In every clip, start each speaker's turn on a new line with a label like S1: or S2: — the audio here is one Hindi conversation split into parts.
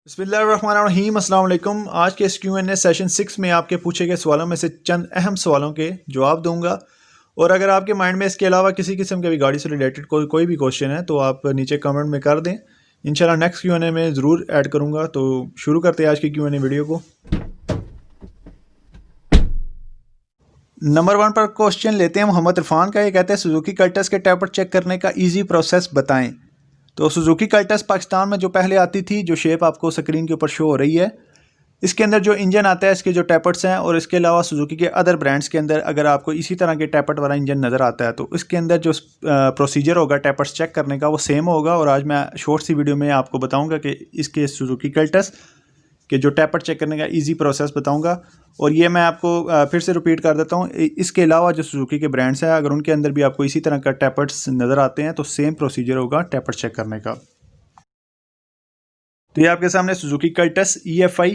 S1: बिस्मिल्लाहिर्रहमानिर्रहीम अस्सलाम वालेकुम। आज के इस Q&A सेशन 6 में आपके पूछे गए सवालों में से चंद अहम सवालों के जवाब दूंगा। और अगर आपके माइंड में इसके अलावा किसी किस्म के भी गाड़ी से रिलेटेड कोई भी क्वेश्चन है तो आप नीचे कमेंट में कर दें। इंशाल्लाह नेक्स्ट Q&A में ज़रूर ऐड करूँगा। तो शुरू करते हैं आज की Q&A वीडियो को। नंबर 1 पर क्वेश्चन लेते हैं मोहम्मद इरफान का। ये कहते हैं सुजुकी कल्टस के टायर चेक करने का ईजी प्रोसेस बताएं। तो सुजुकी कल्टस पाकिस्तान में जो पहले आती थी, जो शेप आपको स्क्रीन के ऊपर शो हो रही है, इसके अंदर जो इंजन आता है, इसके जो टैपर्ट्स हैं, और इसके अलावा सुजुकी के अदर ब्रांड्स के अंदर अगर आपको इसी तरह के टैपर्ट वाला इंजन नज़र आता है तो इसके अंदर जो प्रोसीजर होगा टैपर्ट्स चेक करने का वो सेम होगा। और आज मैं शॉर्ट सी वीडियो में आपको बताऊंगा कि इसके सुजुकी कल्टस के जो टैपर्ट चेक करने का ईजी प्रोसेस बताऊंगा। और ये मैं आपको फिर से रिपीट कर देता हूँ, इसके अलावा जो सुजुकी के ब्रांड्स हैं अगर उनके अंदर भी आपको इसी तरह का टैपर्ट्स नज़र आते हैं तो सेम प्रोसीजर होगा टैपर्ट चेक करने का। तो ये आपके सामने सुजुकी कल्टस EFI,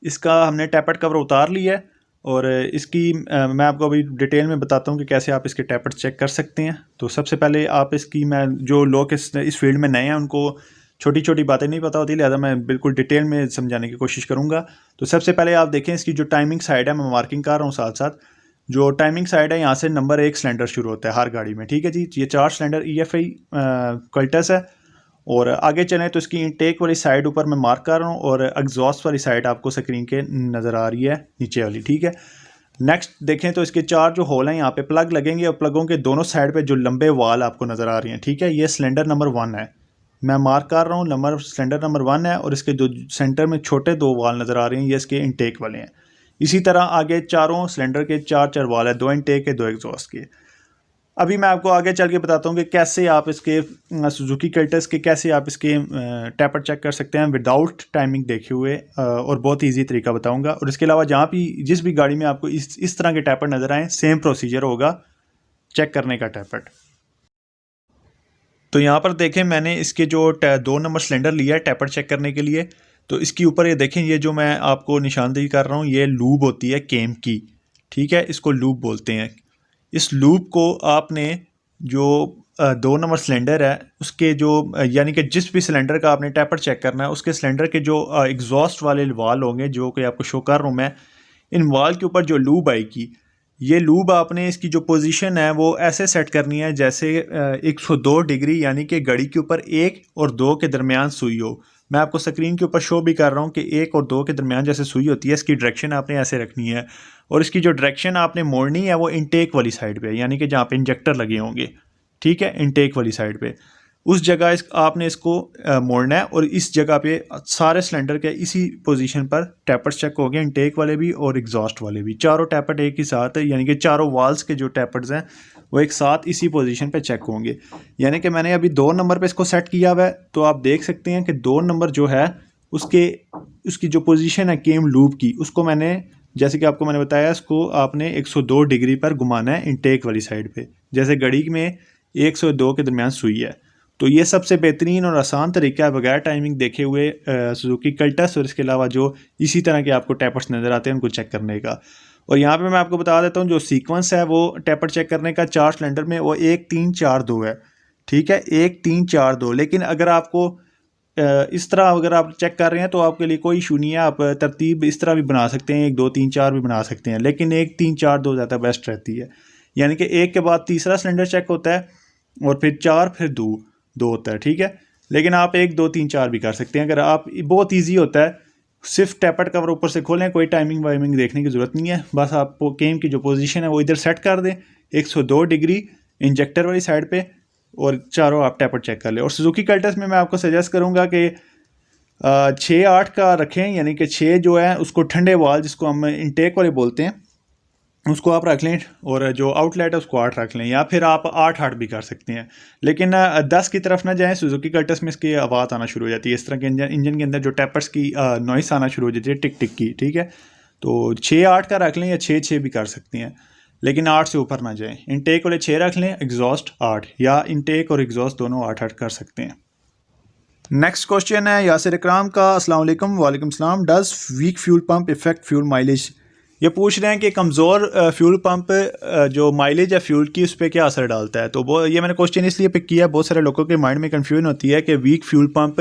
S1: इसका हमने टैपर्ट कवर उतार लिया है और इसकी मैं आपको अभी डिटेल में बताता हूँ कि कैसे आप इसके टैपर्ट चेक कर सकते हैं। तो सबसे पहले आप इसकी, मैं जो लोग इस फील्ड में नए हैं उनको छोटी छोटी बातें नहीं पता होती, लिहाजा मैं बिल्कुल डिटेल में समझाने की कोशिश करूंगा। तो सबसे पहले आप देखें इसकी जो टाइमिंग साइड है, मैं मार्किंग कर रहा हूँ साथ साथ। जो टाइमिंग साइड है यहाँ से नंबर 1 सिलेंडर शुरू होता है हर गाड़ी में, ठीक है जी। ये 4 सिलेंडर EFI कल्टस है। और आगे चलें तो इसकी इनटेक वाली साइड ऊपर मैं मार्क कर रहा हूँ और एग्जॉस्ट वाली साइड आपको स्क्रीन के नज़र आ रही है नीचे वाली, ठीक है। नेक्स्ट देखें तो इसके 4 जो होल हैं यहाँ पे प्लग लगेंगे और प्लगों के दोनों साइड पे जो लंबे वाल आपको नज़र आ रही हैं, ठीक है। ये सिलेंडर नंबर 1 है, मैं मार्क कर रहा हूँ, सिलेंडर नंबर 1 है। और इसके जो सेंटर में छोटे 2 वाल नज़र आ रहे हैं ये इसके इनटेक वाले हैं। इसी तरह आगे चारों सिलेंडर के 4 वाल है, 2 इनटेक के 2 एग्जॉस्ट के। अभी मैं आपको आगे चल के बताता हूँ कि कैसे आप इसके सुजुकी कल्टस के कैसे आप इसके टैपर्ट चेक कर सकते हैं विदाउट टाइमिंग देखे हुए, और बहुत ईजी तरीका बताऊँगा। और इसके अलावा जहाँ भी जिस भी गाड़ी में आपको इस तरह के टैपर्ट नज़र आएँ सेम प्रोसीजर होगा चेक करने का टैपर्ट। तो यहाँ पर देखें मैंने इसके जो 2 नंबर सिलेंडर लिया है टैपर्ट चेक करने के लिए। तो इसके ऊपर ये देखें, ये जो मैं आपको निशानदेही कर रहा हूँ ये लूब होती है केम की, ठीक है, इसको लूब बोलते हैं। इस लूब को आपने जो 2 नंबर सिलेंडर है उसके जो यानी कि जिस भी सिलेंडर का आपने टैपर्ट चेक करना है उसके सिलेंडर के जो एग्जॉस्ट वाले वाल होंगे, जो कि आपको शो कर रहा हूँ मैं, इन वाल के ऊपर जो लूब आएगी, ये लूब आपने इसकी जो पोजीशन है वो ऐसे सेट करनी है जैसे 102 डिग्री, यानी कि घड़ी के ऊपर 1 और 2 के दरमियान सुई हो। मैं आपको स्क्रीन के ऊपर शो भी कर रहा हूँ कि 1 और 2 के दरमियान जैसे सुई होती है, इसकी डायरेक्शन आपने ऐसे रखनी है। और इसकी जो डायरेक्शन आपने मोड़नी है वो इनटेक वाली साइड पे, यानी कि जहाँ पे इंजेक्टर लगे होंगे, ठीक है, इनटेक वाली साइड पे उस जगह आपने इसको मोड़ना है। और इस जगह पे सारे सिलेंडर के इसी पोजीशन पर टैपर्ट चेक हो गए, इनटेक वाले भी और एग्जॉस्ट वाले भी। चारों टैपर्ट एक ही साथ है, यानी कि चारों वाल्स के जो टैपर्ट्स हैं वो एक साथ इसी पोजीशन पे चेक होंगे। यानी कि मैंने अभी 2 नंबर पे इसको सेट किया हुआ है। तो आप देख सकते हैं कि 2 नंबर जो है उसकी जो पोजीशन है केम लूब की, उसको मैंने, जैसे कि आपको मैंने बताया, इसको आपने 102 डिग्री पर घुमाना है इनटेक वाली साइड पे, जैसे घड़ी में 1 से 2 के दरमियान सुई है। तो ये सबसे बेहतरीन और आसान तरीका है बगैर टाइमिंग देखे हुए सुजुकी कल्टस और इसके अलावा जो इसी तरह के आपको टैपर्ट्स नज़र आते हैं उनको चेक करने का। और यहाँ पे मैं आपको बता देता हूँ जो सीक्वेंस है वो टैपर्ट चेक करने का 4 सिलेंडर में वो 1 3 4 2 है, ठीक है, 1 3 4 2। लेकिन अगर आपको इस तरह अगर आप चेक कर रहे हैं तो आपके लिए कोई इशू नहीं है, आप तरतीब इस तरह भी बना सकते हैं, 1 2 3 4 भी बना सकते हैं, लेकिन 1 3 4 2 ज़्यादा बेस्ट रहती है। यानी कि 1 के बाद तीसरा सिलेंडर चेक होता है और फिर 4 फिर 2 होता है, ठीक है। लेकिन आप 1 2 3 4 भी कर सकते हैं। अगर आप, बहुत ईजी होता है, सिर्फ टैपर्ट कवर ऊपर से खोलें, कोई टाइमिंग वाइमिंग देखने की ज़रूरत नहीं है। बस आप केम की जो पोजीशन है वो इधर सेट कर दें 102 डिग्री इंजेक्टर वाली साइड पे, और चारों आप टैपर्ट चेक कर लें। और सुजुकी कल्टस में मैं आपको सजेस्ट करूँगा कि 6-8 का रखें, यानी कि 6 जो है उसको ठंडे वाल, जिसको हम इनटेक वाले बोलते हैं, उसको आप रख लें, और जो आउटलेट है उसको 8 रख लें, या फिर आप 8-8 भी कर सकते हैं। लेकिन 10 की तरफ ना जाएं, सुजुकी कल्टस में इसकी आवाज़ आना शुरू हो जाती है, इस तरह के इंजन के अंदर जो टैपर्स की नॉइस आना शुरू हो जाती है टिक टिक की, ठीक है। तो 6-8 का रख लें या 6-6 भी कर सकते हैं, लेकिन 8 से ऊपर ना जाएं। इनटेक वाले 6 रख लें, एग्जॉस्ट 8, या इनटेक और एग्जॉस्ट दोनों 8-8 कर सकते हैं। नेक्स्ट क्वेश्चन है यासिर इकराम का। अस्सलाम वालेकुम। वालेकुम सलाम। Does weak fuel pump effect fuel mileage? ये पूछ रहे हैं कि कमज़ोर फ्यूल पंप जो माइलेज है फ्यूल की उस पर क्या असर डालता है। तो वो ये मैंने क्वेश्चन इसलिए पिक किया, बहुत सारे लोगों के माइंड में कन्फ्यूजन होती है कि वीक फ्यूल पंप